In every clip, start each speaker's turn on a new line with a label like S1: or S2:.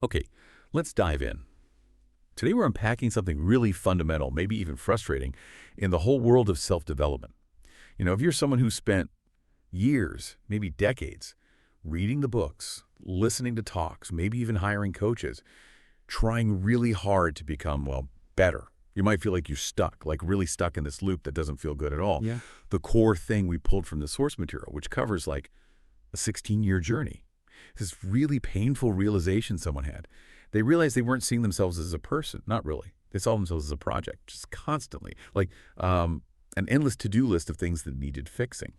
S1: Okay, let's dive in. Today we're unpacking something really fundamental, maybe even frustrating, in the whole world of self-development. If you're someone who spent years, maybe decades, reading the books, listening to talks, maybe even hiring coaches, trying really hard to become, well, better. You might feel like you're stuck, like really stuck in this loop that doesn't feel good at all.
S2: Yeah.
S1: The core thing we pulled from the source material, which covers like a 16-year journey. This really painful realization someone had. They realized they weren't seeing themselves as a person. Not really. They saw themselves as a project, just constantly. Like an endless to-do list of things that needed fixing.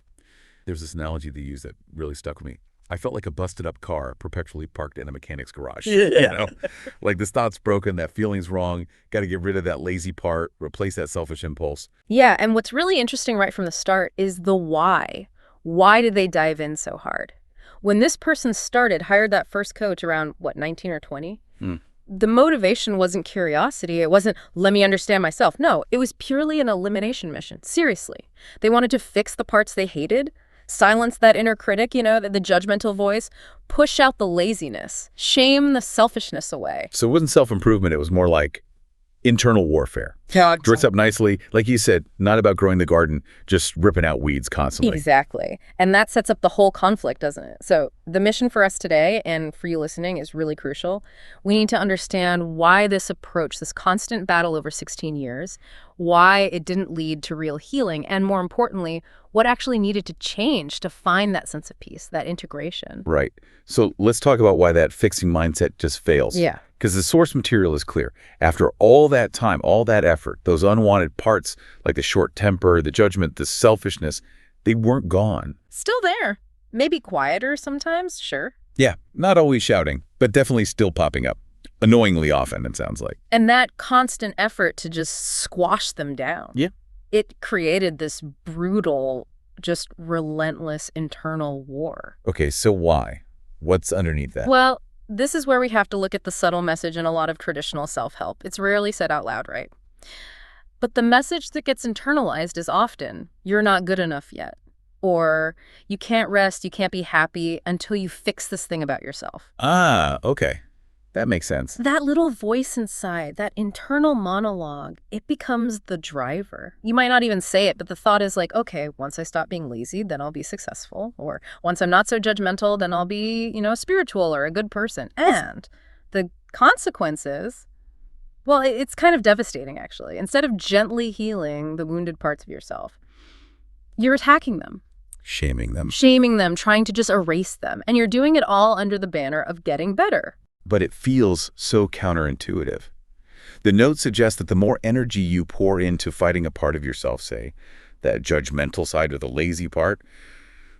S1: There's this analogy they use that really stuck with me. I felt like a busted-up car perpetually parked in a mechanic's garage.
S2: Yeah.
S1: Like this thought's broken, that feeling's wrong, got to get rid of that lazy part, replace that selfish impulse.
S3: Yeah, and what's really interesting right from the start is the why. Why did they dive in so hard? When this person hired that first coach around, 19 or 20? The motivation wasn't curiosity. It wasn't, let me understand myself. No, it was purely an elimination mission. Seriously. They wanted to fix the parts they hated, silence that inner critic, the judgmental voice, push out the laziness, shame the selfishness away.
S1: So it wasn't self-improvement. It was more like internal warfare.
S3: Yeah,
S1: Dressed up nicely. Like you said, not about growing the garden, just ripping out weeds constantly.
S3: Exactly. And that sets up the whole conflict, doesn't it? So the mission for us today, and for you listening, is really crucial. We need to understand why this approach, this constant battle over 16 years, why it didn't lead to real healing, and more importantly, what actually needed to change to find that sense of peace, that integration.
S1: Right. So let's talk about why that fixing mindset just fails.
S3: Yeah.
S1: Because the source material is clear. After all that time, all that effort, those unwanted parts, like the short temper, the judgment, the selfishness, they weren't gone.
S3: Still there. Maybe quieter sometimes, sure.
S1: Yeah, not always shouting, but definitely still popping up. Annoyingly often, it sounds like.
S3: And that constant effort to just squash them down.
S1: Yeah.
S3: It created this brutal, just relentless internal war.
S1: Okay, so why? What's underneath that?
S3: Well, this is where we have to look at the subtle message in a lot of traditional self-help. It's rarely said out loud, right? But the message that gets internalized is often, you're not good enough yet. Or you can't rest, you can't be happy until you fix this thing about yourself.
S1: Ah, okay. That makes sense.
S3: That little voice inside, that internal monologue, it becomes the driver. You might not even say it, but the thought is like, okay, once I stop being lazy, then I'll be successful. Or once I'm not so judgmental, then I'll be, spiritual or a good person. And the consequences, well, it's kind of devastating, actually. Instead of gently healing the wounded parts of yourself, you're attacking them.
S1: Shaming them.
S3: Shaming them, trying to just erase them. And you're doing it all under the banner of getting better.
S1: But it feels so counterintuitive. The note suggests that the more energy you pour into fighting a part of yourself, say, that judgmental side or the lazy part,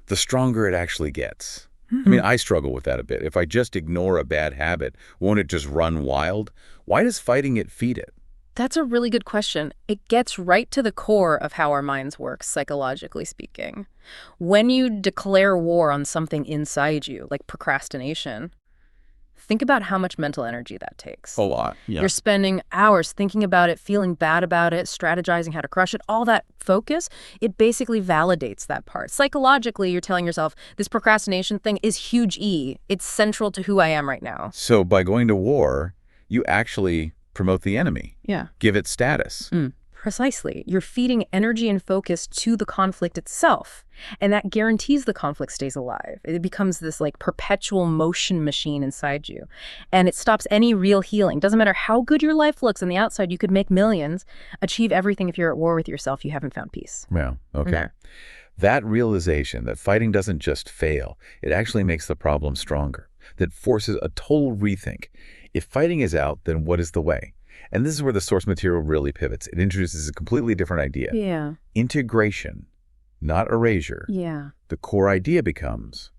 S1: the stronger it actually gets. I mean, I struggle with that a bit. If I just ignore a bad habit, won't it just run wild? Why does fighting it feed it?
S3: That's a really good question. It gets right to the core of how our minds work, psychologically speaking. When you declare war on something inside you, like procrastination, think about how much mental energy that takes.
S1: A lot, yeah.
S3: You're spending hours thinking about it, feeling bad about it, strategizing how to crush it. All that focus, it basically validates that part. Psychologically, you're telling yourself, this procrastination thing is huge E. It's central to who I am right now.
S1: So by going to war, you actually promote the enemy.
S3: Yeah.
S1: Give it status.
S3: Precisely. You're feeding energy and focus to the conflict itself. And that guarantees the conflict stays alive. It becomes this perpetual motion machine inside you. And it stops any real healing. Doesn't matter how good your life looks on the outside, you could make millions, achieve everything. If you're at war with yourself, you haven't found peace.
S1: Well, okay.
S3: Okay.
S1: That realization that fighting doesn't just fail, it actually makes the problem stronger. That forces a total rethink. If fighting is out, then what is the way? And this is where the source material really pivots. It introduces a completely different idea.
S3: Yeah.
S1: Integration, not erasure.
S3: Yeah.
S1: The core idea becomes,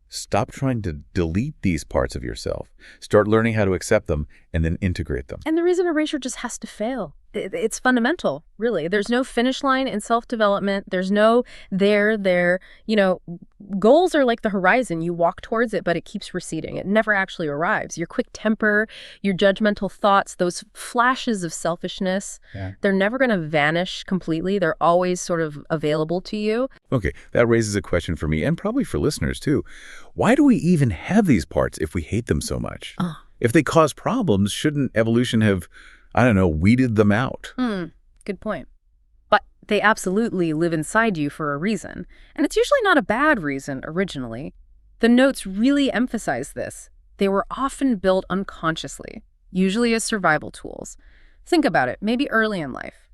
S1: stop trying to delete these parts of yourself. Start learning how to accept them and then integrate them.
S3: And the reason erasure just has to fail. It's fundamental, really. There's no finish line in self-development. There's no there. Goals are like the horizon. You walk towards it, but it keeps receding. It never actually arrives. Your quick temper, your judgmental thoughts, those flashes of selfishness, they're never going to vanish completely. They're always sort of available to you.
S1: Okay, that raises a question for me and probably for listeners too. Why do we even have these parts if we hate them so much? If they cause problems, shouldn't evolution have, I don't know, weeded them out?
S3: Good point. But they absolutely live inside you for a reason, and it's usually not a bad reason originally. The notes really emphasize this. They were often built unconsciously, usually as survival tools. Think about it, maybe early in life.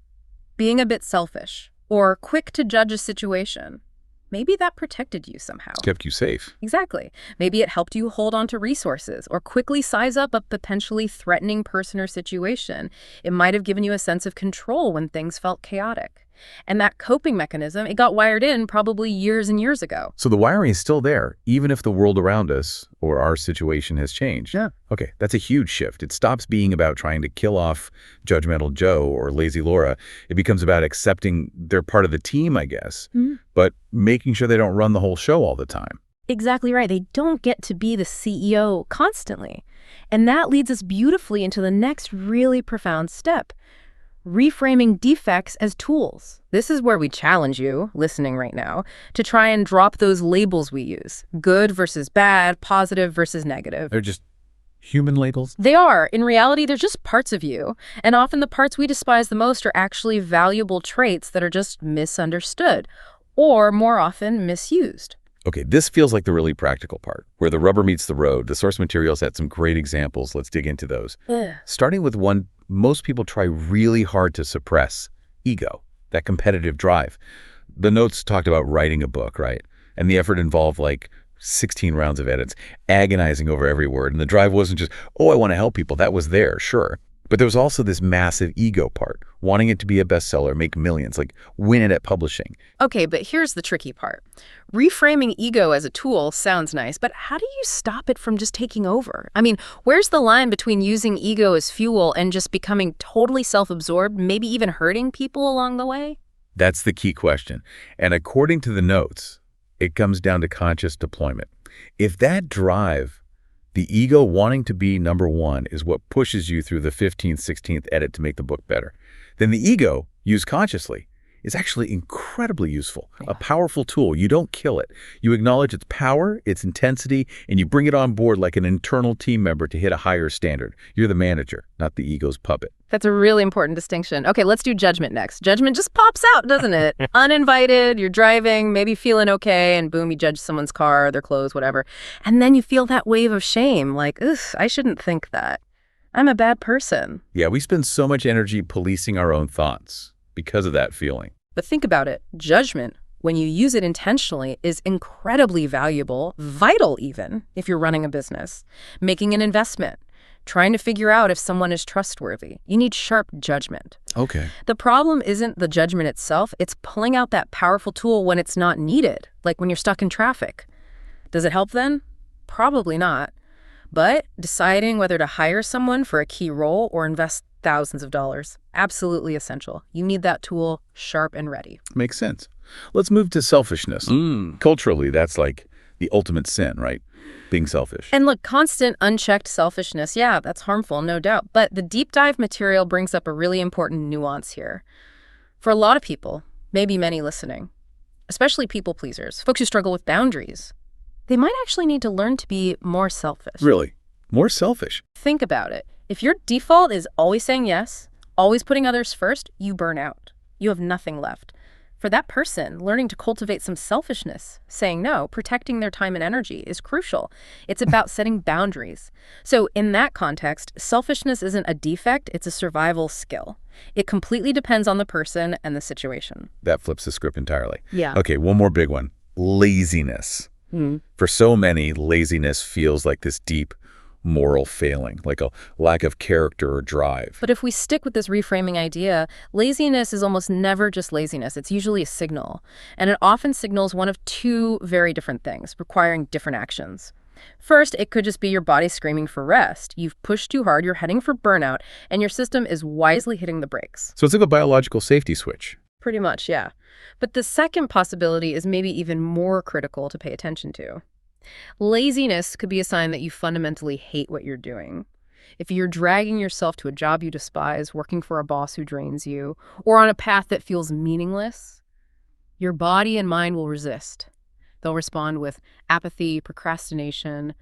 S3: Being a bit selfish, or quick to judge a situation. Maybe that protected you somehow.
S1: Kept you safe.
S3: Exactly. Maybe it helped you hold on to resources or quickly size up a potentially threatening person or situation. It might have given you a sense of control when things felt chaotic. And that coping mechanism, it got wired in probably years and years ago.
S1: So the wiring is still there, even if the world around us or our situation has changed.
S3: Yeah.
S1: Okay, that's a huge shift. It stops being about trying to kill off judgmental Joe or lazy Laura. It becomes about accepting they're part of the team, I guess, but making sure they don't run the whole show all the time.
S3: Exactly right. They don't get to be the CEO constantly. And that leads us beautifully into the next really profound step. Reframing defects as tools. This is where we challenge you, listening right now, to try and drop those labels we use. Good versus bad, positive versus negative.
S1: They're just human labels?
S3: They are. In reality, they're just parts of you. And often the parts we despise the most are actually valuable traits that are just misunderstood, or more often misused.
S1: Okay, this feels like the really practical part, where the rubber meets the road. The source materials had some great examples. Let's dig into those. Starting with one most people try really hard to suppress: ego, that competitive drive. The notes talked about writing a book, right? And the effort involved like 16 rounds of edits, agonizing over every word. And the drive wasn't just, oh, I want to help people. That was there, sure. But there was also this massive ego part, wanting it to be a bestseller, make millions, like win it at publishing.
S3: Okay, but here's the tricky part. Reframing ego as a tool sounds nice, but how do you stop it from just taking over? I mean, where's the line between using ego as fuel and just becoming totally self-absorbed, maybe even hurting people along the way?
S1: That's the key question. And according to the notes, it comes down to conscious deployment. If that drive, the ego wanting to be number one, is what pushes you through the 15th, 16th edit to make the book better, then the ego, used consciously, is actually incredibly useful, a powerful tool. You don't kill it. You acknowledge its power, its intensity, and you bring it on board like an internal team member to hit a higher standard. You're the manager, not the ego's puppet.
S3: That's a really important distinction. Okay, let's do judgment next. Judgment just pops out, doesn't it? Uninvited, you're driving, maybe feeling okay, and boom, you judge someone's car, their clothes, whatever. And then you feel that wave of shame, like, ugh, I shouldn't think that. I'm a bad person.
S1: Yeah, we spend so much energy policing our own thoughts because of that feeling.
S3: But think about it. Judgment, when you use it intentionally, is incredibly valuable, vital even, if you're running a business, making an investment, trying to figure out if someone is trustworthy. You need sharp judgment.
S1: Okay.
S3: The problem isn't the judgment itself. It's pulling out that powerful tool when it's not needed, like when you're stuck in traffic. Does it help then? Probably not. But deciding whether to hire someone for a key role or invest thousands of dollars, absolutely essential. You need that tool sharp and ready.
S1: Makes sense. Let's move to selfishness. Culturally, that's like the ultimate sin, right? Being selfish.
S3: And look, constant unchecked selfishness, yeah, that's harmful, no doubt. But the deep dive material brings up a really important nuance here. For a lot of people, maybe many listening, especially people pleasers, folks who struggle with boundaries, they might actually need to learn to be more selfish.
S1: Really? More selfish?
S3: Think about it. If your default is always saying yes, always putting others first, you burn out. You have nothing left. For that person, learning to cultivate some selfishness, saying no, protecting their time and energy is crucial. It's about setting boundaries. So in that context, selfishness isn't a defect, it's a survival skill. It completely depends on the person and the situation.
S1: That flips the script entirely.
S3: Yeah.
S1: Okay, one more big one. Laziness. For so many, laziness feels like this deep moral failing, like a lack of character or drive.
S3: But if we stick with this reframing idea, laziness is almost never just laziness. It's usually a signal. And it often signals one of two very different things, requiring different actions. First, it could just be your body screaming for rest. You've pushed too hard, you're heading for burnout, and your system is wisely hitting the brakes.
S1: So it's like a biological safety switch.
S3: Pretty much, yeah. But the second possibility is maybe even more critical to pay attention to. Laziness could be a sign that you fundamentally hate what you're doing. If you're dragging yourself to a job you despise, working for a boss who drains you, or on a path that feels meaningless, your body and mind will resist. They'll respond with apathy, procrastination,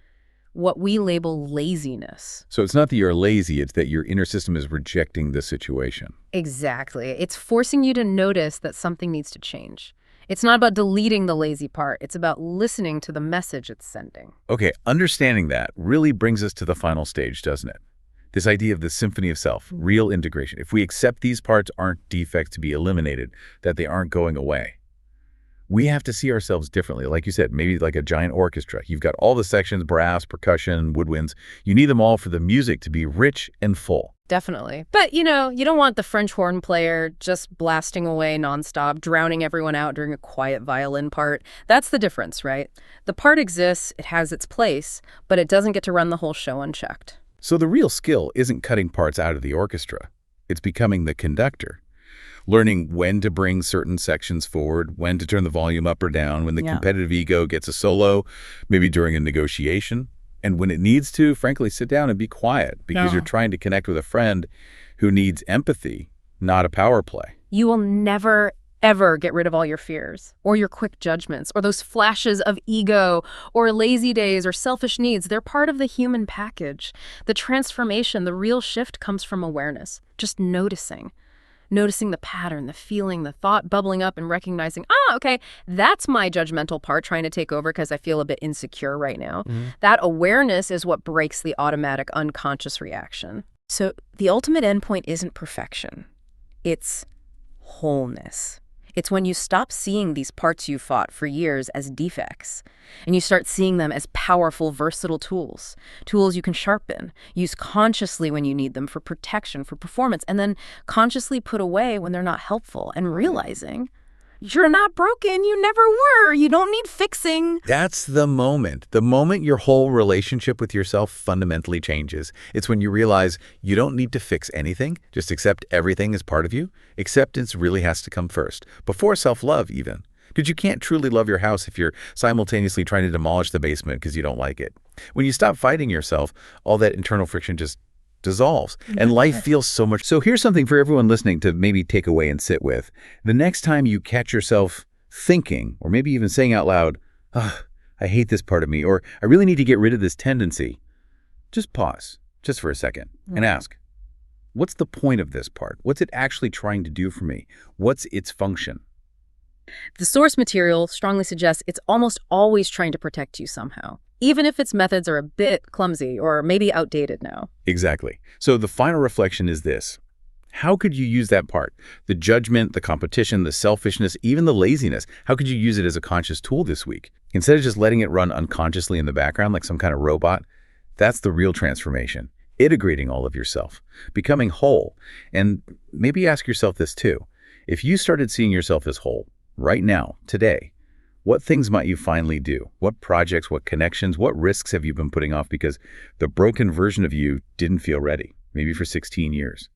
S3: what we label laziness.
S1: So it's not that you're lazy, it's that your inner system is rejecting the situation.
S3: Exactly. It's forcing you to notice that something needs to change. It's not about deleting the lazy part. It's about listening to the message it's sending.
S1: Okay, understanding that really brings us to the final stage, doesn't it? This idea of the symphony of self, real integration. If we accept these parts aren't defects to be eliminated, that they aren't going away, we have to see ourselves differently. Like you said, maybe like a giant orchestra. You've got all the sections, brass, percussion, woodwinds. You need them all for the music to be rich and full.
S3: Definitely. But, you don't want the French horn player just blasting away nonstop, drowning everyone out during a quiet violin part. That's the difference, right? The part exists, it has its place, but it doesn't get to run the whole show unchecked.
S1: So the real skill isn't cutting parts out of the orchestra. It's becoming the conductor. Learning when to bring certain sections forward, when to turn the volume up or down, when the competitive ego gets a solo, maybe during a negotiation, and when it needs to, frankly, sit down and be quiet because you're trying to connect with a friend who needs empathy, not a power play.
S3: You will never, ever get rid of all your fears or your quick judgments or those flashes of ego or lazy days or selfish needs. They're part of the human package. The transformation, the real shift comes from awareness, just noticing the pattern, the feeling, the thought bubbling up and recognizing, okay, that's my judgmental part trying to take over because I feel a bit insecure right now. That awareness is what breaks the automatic unconscious reaction. So the ultimate endpoint isn't perfection. It's wholeness. It's when you stop seeing these parts you fought for years as defects, and you start seeing them as powerful, versatile tools you can sharpen, use consciously when you need them for protection, for performance, and then consciously put away when they're not helpful, and realizing you're not broken, you never were, you don't need fixing.
S1: That's the moment your whole relationship with yourself fundamentally changes. It's when you realize you don't need to fix anything, just accept everything as part of you. Acceptance really has to come first, before self-love even. Because you can't truly love your house if you're simultaneously trying to demolish the basement because you don't like it. When you stop fighting yourself, all that internal friction just dissolves and life feels so much. So here's something for everyone listening to maybe take away and sit with. The next time you catch yourself thinking, or maybe even saying out loud, I hate this part of me, or I really need to get rid of this tendency, just pause just for a second and ask, what's the point of this part? What's it actually trying to do for me? What's its function?
S3: The source material strongly suggests it's almost always trying to protect you somehow, even if its methods are a bit clumsy or maybe outdated now.
S1: Exactly. So the final reflection is this. How could you use that part? The judgment, the competition, the selfishness, even the laziness. How could you use it as a conscious tool this week? Instead of just letting it run unconsciously in the background like some kind of robot, that's the real transformation. Integrating all of yourself, becoming whole. And maybe ask yourself this too. If you started seeing yourself as whole, right now, today, what things might you finally do? What projects, what connections, what risks have you been putting off because the broken version of you didn't feel ready, maybe for 16 years?